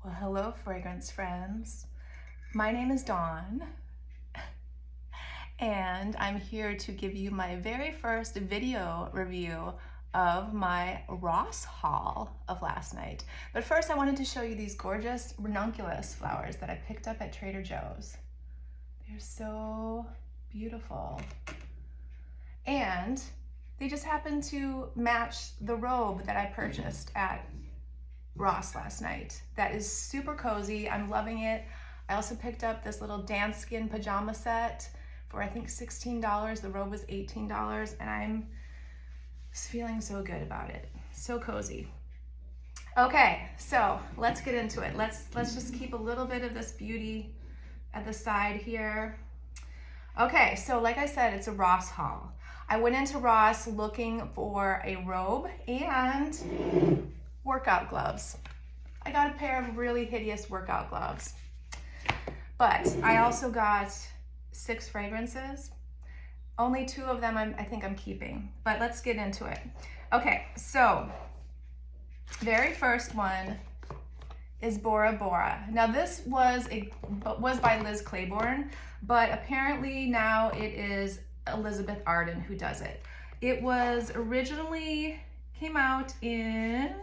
Well, hello, fragrance friends. My name is Dawn, and I'm here to give you my very first video review of my Ross haul of last night. But first, I wanted to show you these gorgeous ranunculus flowers that I picked up at Trader Joe's. They're so beautiful. And they just happen to match the robe that I purchased at Ross last night. That is super cozy. I'm loving it. I also picked up this little dance skin pajama set for I think $16. The robe was $18, and I'm just feeling so good about it. So cozy. Okay, so let's get into it. Let's just keep a little bit of this beauty at the side here. Okay, so like I said, it's a Ross haul. I went into Ross looking for a robe and workout gloves. I got a pair of really hideous workout gloves. But I also got 6 fragrances. Only 2 of them I think I'm keeping, but let's get into it. Okay, so very first one is Bora. Now this was by Liz Clairborne, but apparently now it is Elizabeth Arden who does it. It was originally came out in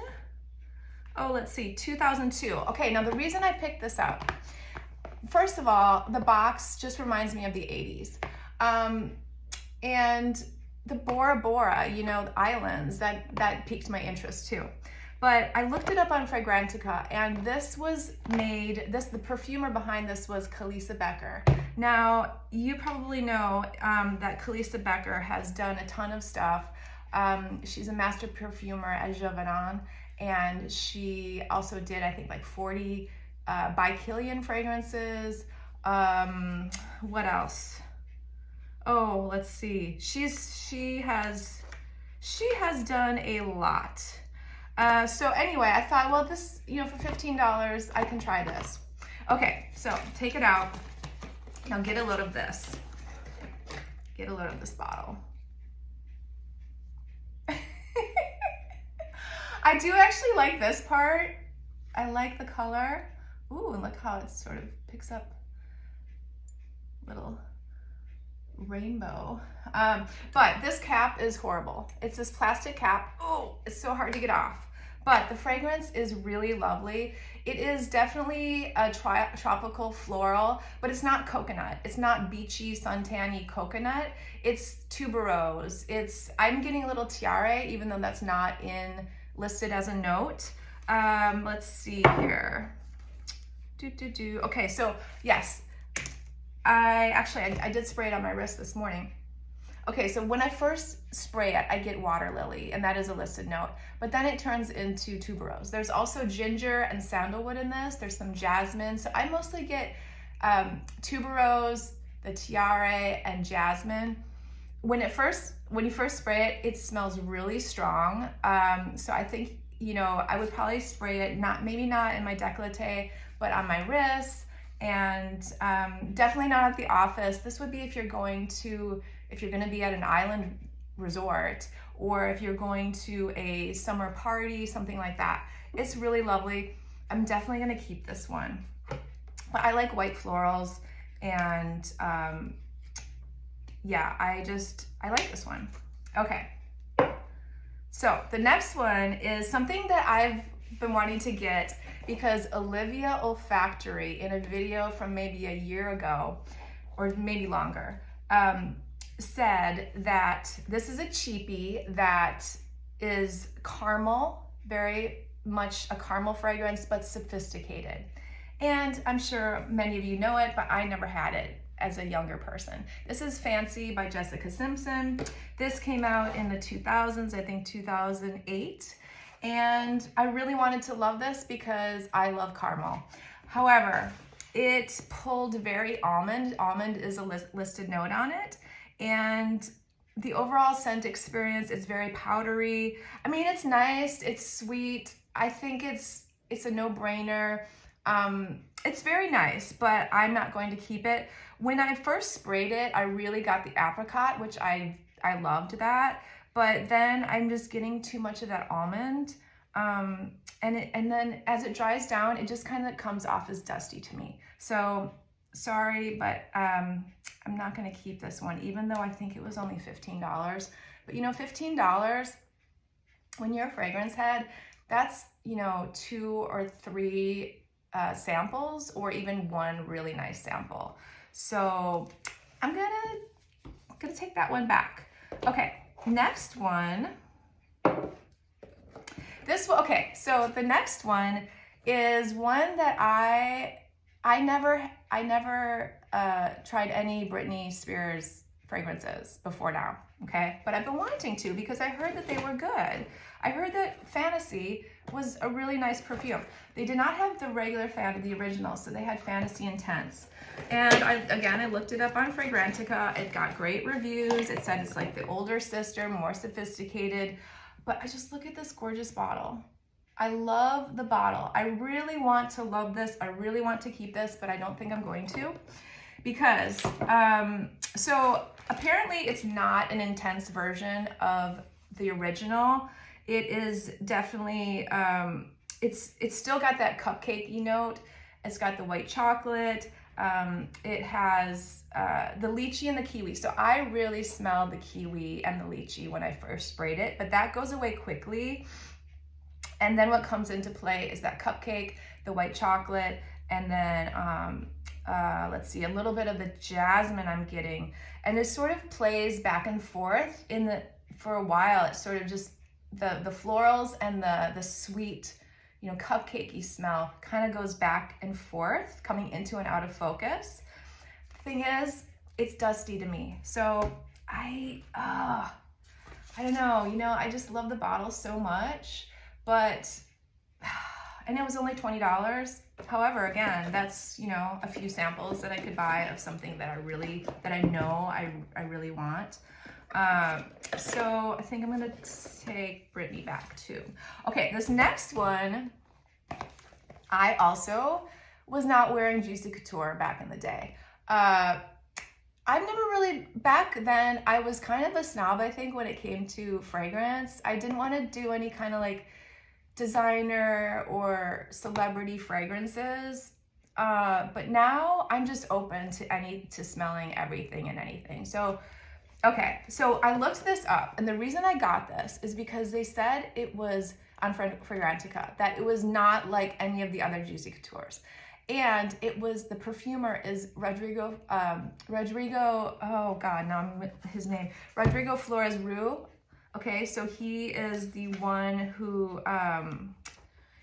2002. Okay, now the reason I picked this up, first of all, the box just reminds me of the 80s. And the Bora, you know, the islands, that piqued my interest too. But I looked it up on Fragrantica, and this was made, the perfumer behind this was Calisa Becker. Now, you probably know that Calisa Becker has done a ton of stuff. She's a master perfumer at Jovenon, and she also did, I think, like 40 by Kilian fragrances. What else? Oh, let's see. She has done a lot. So anyway, I thought, well, this, you know, for $15, I can try this. Okay, so take it out. Now get a load of this. Get a load of this bottle. I do actually like this part. I like the color. Ooh, and look how it sort of picks up little rainbow. But this cap is horrible. It's this plastic cap. Oh, it's so hard to get off. But the fragrance is really lovely. It is definitely a tropical floral, but it's not coconut. It's not beachy, suntanny coconut. It's tuberose. I'm getting a little tiare, even though that's not listed as a note. Let's see here. Okay, so yes, I did spray it on my wrist this morning. Okay, so when I first spray it, I get water lily, and that is a listed note, but then it turns into tuberose. There's also ginger and sandalwood in this. There's some jasmine. So I mostly get tuberose, the tiare, and jasmine. When you first spray it, it smells really strong. So I think, you know, I would probably spray it, maybe not in my décolleté, but on my wrists, and definitely not at the office. This would be if you're going to be at an island resort, or if you're going to a summer party, something like that. It's really lovely. I'm definitely gonna keep this one. But I like white florals, and yeah, I like this one. Okay. So the next one is something that I've been wanting to get, because Olivia Olfactory, in a video from maybe a year ago, or maybe longer, said that this is a cheapie that is caramel, very much a caramel fragrance, but sophisticated. And I'm sure many of you know it, but I never had it as a younger person. This is Fancy by Jessica Simpson. This came out in the 2000s, I think 2008. And I really wanted to love this because I love caramel. However, it pulled very almond. Almond is a listed note on it. And the overall scent experience is very powdery. I mean, it's nice, it's sweet. I think it's a no-brainer. It's very nice, but I'm not going to keep it. When I first sprayed it, I really got the apricot, which I loved that. But then I'm just getting too much of that almond. And then as it dries down, it just kind of comes off as dusty to me. So sorry, but I'm not gonna keep this one, even though I think it was only $15. But you know, $15, when you're a fragrance head, that's, you know, 2 or 3 samples, or even one really nice sample. So I'm gonna take that one back. Okay, next one. Okay, so the next one is one that I never tried any Britney Spears fragrances before now, okay? But I've been wanting to because I heard that they were good. I heard that Fantasy was a really nice perfume. They did not have the regular the original, so they had Fantasy Intense. And I looked it up on Fragrantica. It got great reviews. It said it's like the older sister, more sophisticated. But I just look at this gorgeous bottle. I love the bottle. I really want to love this. I really want to keep this, but I don't think I'm going to, because so apparently it's not an intense version of the original. It is definitely it's still got that cupcakey note. It's got the white chocolate. It has the lychee and the kiwi. So I really smelled the kiwi and the lychee when I first sprayed it, but that goes away quickly. And then what comes into play is that cupcake, the white chocolate, and then let's see, a little bit of the jasmine I'm getting. And it sort of plays back and forth for a while. It's sort of just the florals and the sweet, you know, cupcakey smell kind of goes back and forth, coming into and out of focus. The thing is, it's dusty to me. So I don't know, you know, I just love the bottle so much, but, and it was only $20. However, again, that's, you know, a few samples that I could buy of something that I know I really want. So I think I'm gonna take Britney back too. Okay, this next one, I also was not wearing Juicy Couture back in the day. I've never really, back then, I was kind of a snob, I think, when it came to fragrance. I didn't want to do any kind of like designer or celebrity fragrances. But now I'm just open to smelling everything and anything. So, okay, so I looked this up, and the reason I got this is because they said it was on Fragrantica, that it was not like any of the other Juicy Coutures. And it was, the perfumer is Rodrigo, oh God, now his name, Rodrigo Flores Rue. Okay, so he is the one who,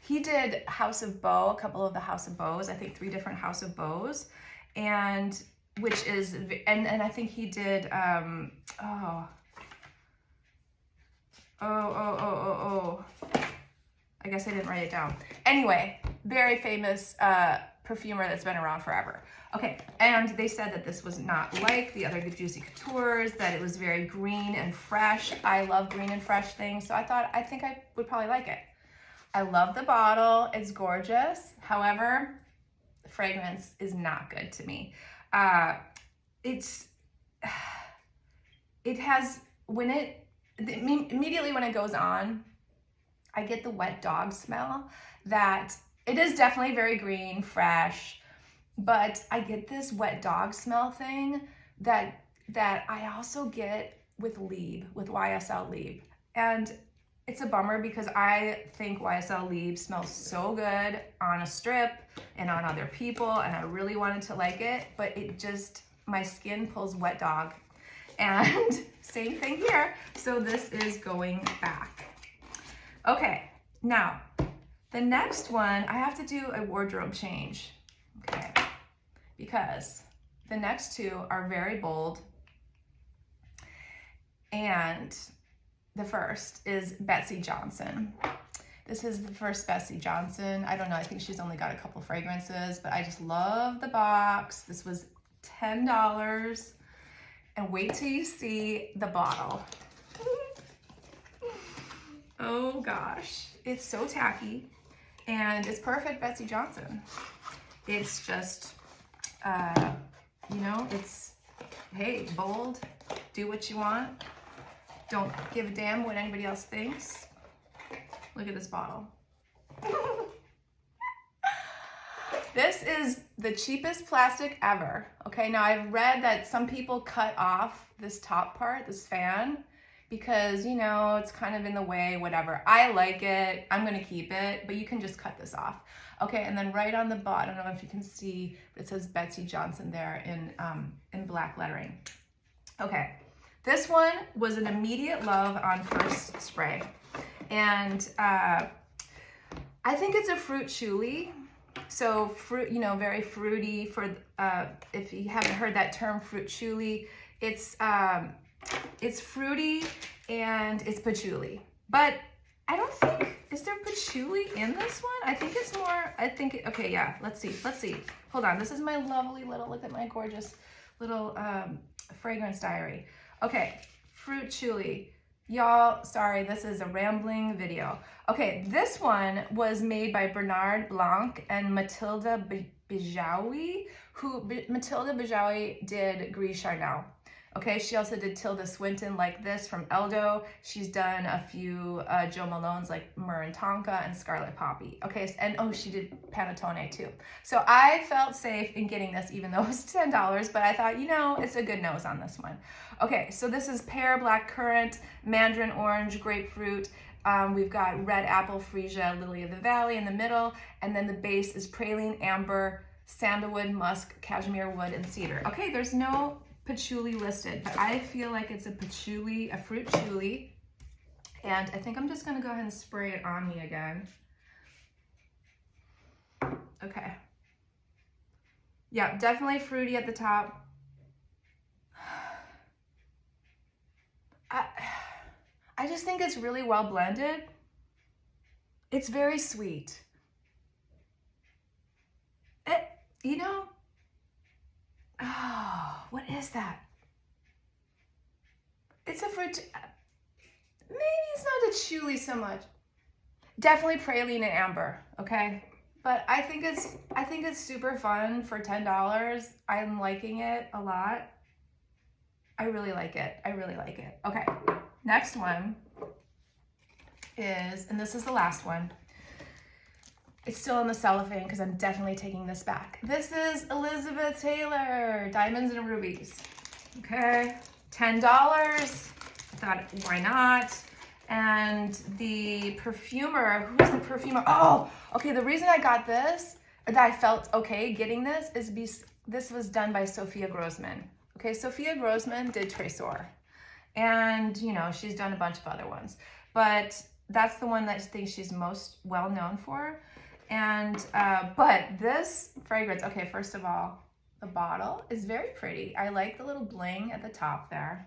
he did House of Beau, a couple of the House of Beaus, I think 3 different House of Beaus, and which is, and I think he did, I guess I didn't write it down. Anyway, very famous perfumer that's been around forever. Okay, and they said that this was not like the other Juicy Coutures, that it was very green and fresh. I love green and fresh things, so I think I would probably like it. I love the bottle, it's gorgeous. However, the fragrance is not good to me. It has, immediately when it goes on, I get the wet dog smell. That it is definitely very green, fresh, but I get this wet dog smell thing that I also get with Lieb, with YSL Lieb. And it's a bummer because I think YSL Lieb smells so good on a strip and on other people, and I really wanted to like it, but it just, my skin pulls wet dog. And same thing here. So this is going back. Okay, now the next one, I have to do a wardrobe change, okay? Because the next 2 are very bold. And the first is Betsey Johnson. This is the first Betsey Johnson. I don't know, I think she's only got a couple fragrances, but I just love the box. This was $10. And wait till you see the bottle. Oh gosh, it's so tacky, and it's perfect Betsey Johnson. It's just, you know, it's, hey, bold, do what you want. Don't give a damn what anybody else thinks. Look at this bottle. This is the cheapest plastic ever. Okay, now I've read that some people cut off this top part, this fan, because, you know, it's kind of in the way, whatever. I like it, I'm gonna keep it, but you can just cut this off. Okay, and then right on the bottom, I don't know if you can see, but it says Betsey Johnson there in black lettering. Okay, this one was an immediate love on first spray. And I think it's a fruit chuli. So fruit, you know, very fruity. For if you haven't heard that term, fruit chuli, it's fruity and it's patchouli. But I don't think, is there patchouli in this one? I think it's more, okay, yeah, let's see. Hold on, this is my lovely little, look at my gorgeous little fragrance diary. Okay, fruit chuli. Y'all, sorry, this is a rambling video. Okay, this one was made by Bernard Blanc and Mathilde Bijawi, Mathilde Bijawi did Gris Charnel. Okay, she also did Tilda Swinton like this from Eldo. She's done a few Jo Malone's like Myrrh and Tonka and Scarlet Poppy. Okay, and oh, she did Panettone too. So I felt safe in getting this even though it was $10, but I thought, you know, it's a good nose on this one. Okay, so this is pear, black currant, mandarin orange, grapefruit. We've got red apple, freesia, lily of the valley in the middle, and then the base is praline, amber, sandalwood, musk, cashmere wood, and cedar. Okay, there's no patchouli listed, but I feel like it's a patchouli, a fruit chuli, and I think I'm just gonna go ahead and spray it on me again. Okay. Yeah, definitely fruity at the top. I just think it's really well blended. It's very sweet. You know, oh, what is that? It's a fruit, maybe it's not a chuli so much. Definitely praline and amber, okay? But I think it's super fun for $10. I'm liking it a lot. I really like it. Okay, next one is, and this is the last one. It's still in the cellophane because I'm definitely taking this back. This is Elizabeth Taylor, Diamonds and Rubies. Okay, $10. I thought, why not? And the perfumer, who is the perfumer? Oh, okay, the reason I got this, that I felt okay getting this, is this was done by Sophia Grossman. Okay, Sophia Grossman did Tresor. And, you know, she's done a bunch of other ones. But that's the one that I think she's most well known for. And, but this fragrance, okay, first of all, the bottle is very pretty. I like the little bling at the top there.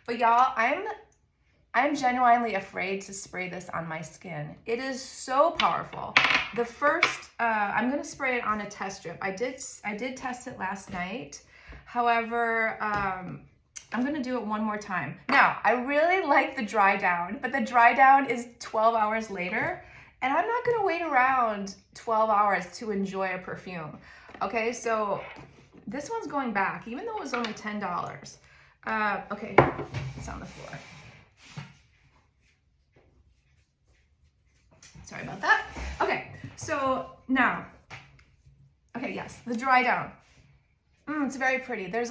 But y'all, I'm genuinely afraid to spray this on my skin. It is so powerful. The first, I'm gonna spray it on a test strip. I did test it last night. However, I'm gonna do it one more time. Now, I really like the dry down, but the dry down is 12 hours later. And I'm not gonna wait around 12 hours to enjoy a perfume. Okay, so this one's going back, even though it was only $10. Okay, it's on the floor. Sorry about that. Okay, so now, okay, yes, the dry down. It's very pretty. There's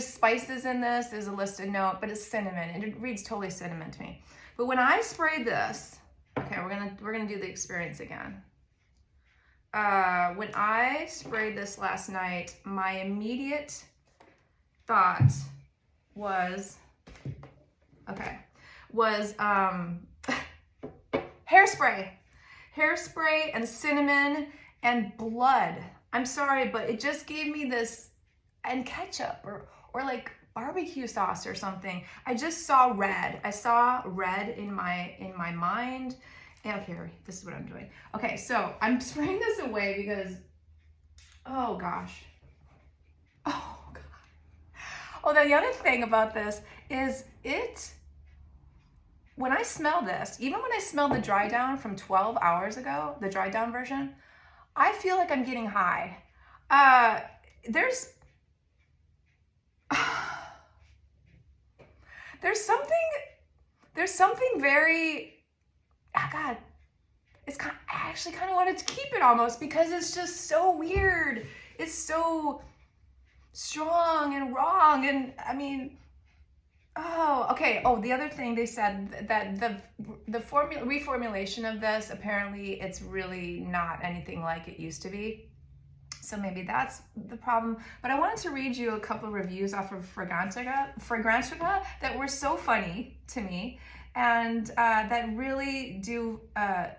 spices in this, there's a listed note, but it's cinnamon, and it reads totally cinnamon to me. But when I sprayed this, okay, we're gonna do the experience again. When I sprayed this last night, my immediate thought was hairspray and cinnamon and blood. I'm sorry, but it just gave me this, and ketchup or like barbecue sauce or something. I just saw red. I saw red in my mind. And here, this is what I'm doing. Okay, so I'm spraying this away because, oh gosh. Oh God. Oh, the other thing about this is when I smell this, even when I smell the dry down from 12 hours ago, the dry down version, I feel like I'm getting high. There's something very, oh God, I actually kind of wanted to keep it almost because it's just so weird. It's so strong and wrong. And I mean, oh, okay. Oh, the other thing they said that the reformulation of this, apparently it's really not anything like it used to be. So maybe that's the problem. But I wanted to read you a couple of reviews off of Fragrantica that were so funny to me, and that really do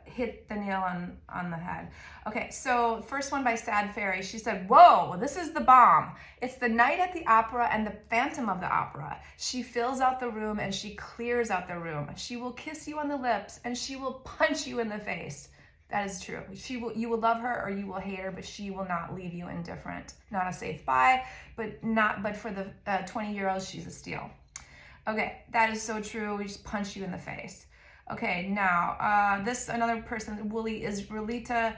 hit the nail on the head. Okay, so first one by Sad Fairy. She said, "Whoa, this is the bomb. It's the night at the opera and the Phantom of the Opera. She fills out the room and she clears out the room. She will kiss you on the lips and she will punch you in the face." That is true. You will love her or you will hate her, but she will not leave you indifferent. Not a safe buy, but for the 20 euros, she's a steal. Okay, that is so true. We just punch you in the face. Okay, now another person, Israelita,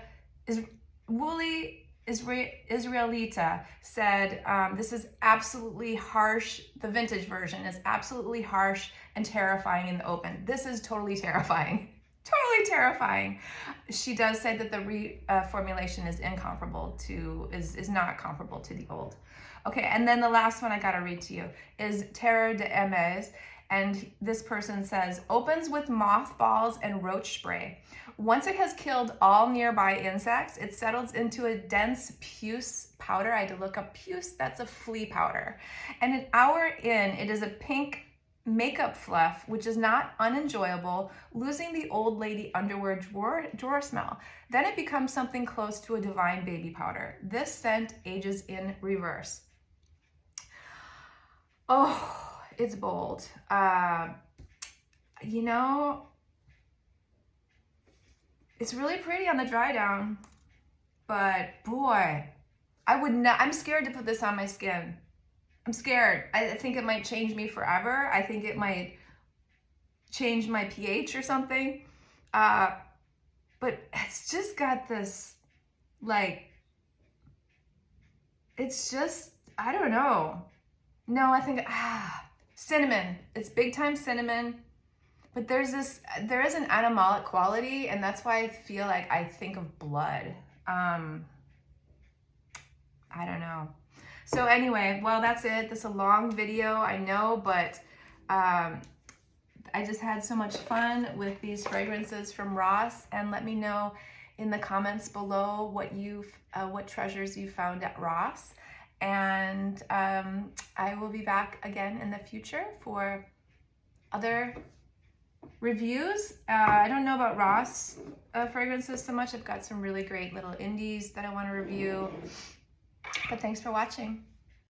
said, "This is absolutely harsh. The vintage version is absolutely harsh and terrifying in the open." This is totally terrifying. Totally terrifying. She does say that the reformulation is is not comparable to the old. Okay, and then the last one I gotta read to you is Terror de Hermes, and this person says, "Opens with mothballs and roach spray. Once it has killed all nearby insects, it settles into a dense puce powder." I had to look up puce, that's a flea powder. "And an hour in, it is a pink makeup fluff, which is not unenjoyable, losing the old lady underwear drawer smell. Then it becomes something close to a divine baby powder. This scent ages in reverse." Oh, it's bold. You know, it's really pretty on the dry down, but boy, I'm scared to put this on my skin. I'm scared. I think it might change me forever. I think it might change my pH or something. But it's just got this, like, it's just, I don't know. No, I think, cinnamon. It's big time cinnamon. But there is an animalic quality, and that's why I feel like I think of blood. I don't know. So anyway, well, that's it. This is a long video, I know, but I just had so much fun with these fragrances from Ross. And let me know in the comments below what treasures you found at Ross. And I will be back again in the future for other reviews. I don't know about Ross fragrances so much. I've got some really great little indies that I want to review. But thanks for watching.